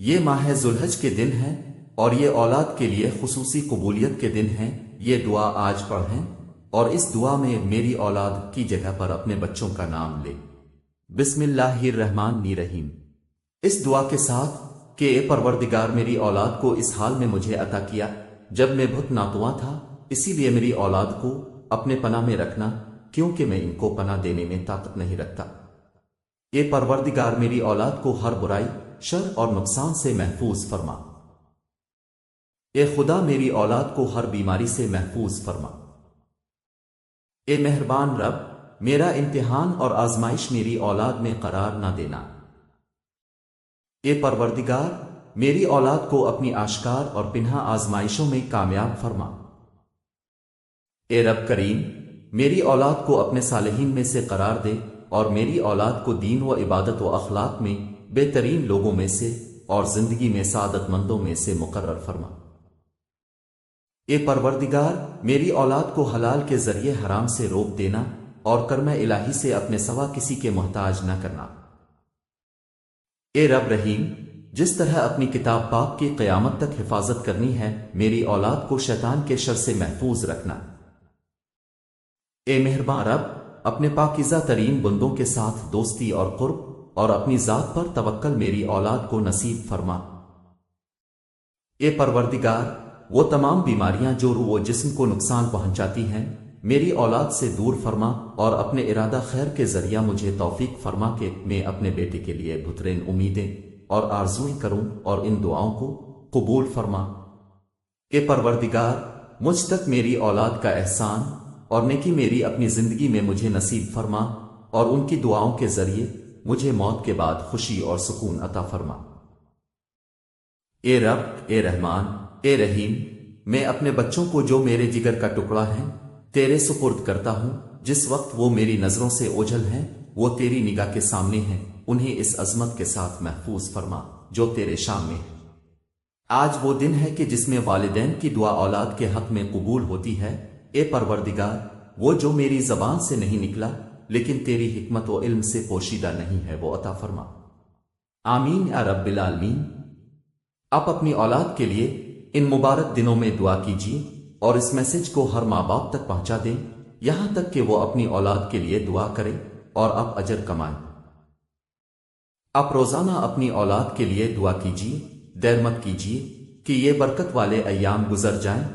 یہ ماہ ذوالحج کے دن ہیں اور یہ اولاد کے لیے خصوصی قبولیت کے دن ہیں۔ یہ دعا آج پڑھیں اور اس دعا میں میری اولاد کی جگہ پر اپنے بچوں کا نام لے۔ بسم اللہ الرحمن الرحیم۔ اس دعا کے ساتھ کہ اے پروردگار، میری اولاد کو اس حال میں مجھے عطا کیا جب میں بہت ناتواں تھا، اسی لیے میری اولاد کو اپنے پناہ میں رکھنا، کیونکہ میں ان کو پناہ دینے میں طاقت نہیں رکھتا۔ اے پروردگار، میری اولاد کو ہر برائی، شر اور نقصان سے محفوظ فرما۔ اے خدا، میری اولاد کو ہر بیماری سے محفوظ فرما۔ اے مہربان رب، میرا امتحان اور آزمائش میری اولاد میں قرار نہ دینا۔ اے پروردگار، میری اولاد کو اپنی آشکار اور پنہا آزمائشوں میں کامیاب فرما۔ اے رب کریم، میری اولاد کو اپنے صالحین میں سے قرار دے اور میری اولاد کو دین و عبادت و اخلاق میں بہترین لوگوں میں سے اور زندگی میں سعادت مندوں میں سے مقرر فرما۔ اے پروردگار، میری اولاد کو حلال کے ذریعے حرام سے روک دینا اور کرم الہی سے اپنے سوا کسی کے محتاج نہ کرنا۔ اے رب رحیم، جس طرح اپنی کتاب پاک کی قیامت تک حفاظت کرنی ہے، میری اولاد کو شیطان کے شر سے محفوظ رکھنا۔ اے مہربان رب، اپنے پاکیزہ ترین بندوں کے ساتھ دوستی اور قرب اور اپنی ذات پر توکل میری اولاد کو نصیب فرما۔ اے پروردگار، وہ تمام بیماریاں جو روح و جسم کو نقصان پہنچاتی ہیں، میری اولاد سے دور فرما اور اپنے ارادہ خیر کے ذریعہ مجھے توفیق فرما کہ میں اپنے بیٹے کے لیے بہترین امیدیں اور آرزوئیں کروں اور ان دعاؤں کو قبول فرما۔ اے پروردگار، مجھ تک میری اولاد کا احسان اور نیکی میری اپنی زندگی میں مجھے نصیب فرما اور ان کی دعاؤں کے ذریعے مجھے موت کے بعد خوشی اور سکون عطا فرما۔ اے رب، اے رحمان، اے رحیم، میں اپنے بچوں کو جو میرے جگر کا ٹکڑا ہیں تیرے سپرد کرتا ہوں۔ جس وقت وہ میری نظروں سے اوجھل ہیں، وہ تیری نگاہ کے سامنے ہیں، انہیں اس عظمت کے ساتھ محفوظ فرما جو تیرے شان میں ہے۔ آج وہ دن ہے کہ جس میں والدین کی دعا اولاد کے حق میں قبول ہوتی ہے۔ اے پروردگار، وہ جو میری زبان سے نہیں نکلا لیکن تیری حکمت و علم سے پوشیدہ نہیں ہے، وہ عطا فرما۔ آمین یا رب العالمین۔ آپ اپنی اولاد کے لیے ان مبارک دنوں میں دعا کیجیے اور اس میسج کو ہر ماں باپ تک پہنچا دیں، یہاں تک کہ وہ اپنی اولاد کے لیے دعا کریں اور آپ اجر کمائیں۔ آپ روزانہ اپنی اولاد کے لیے دعا کیجیے، دیر مت کیجیے کہ یہ برکت والے ایام گزر جائیں۔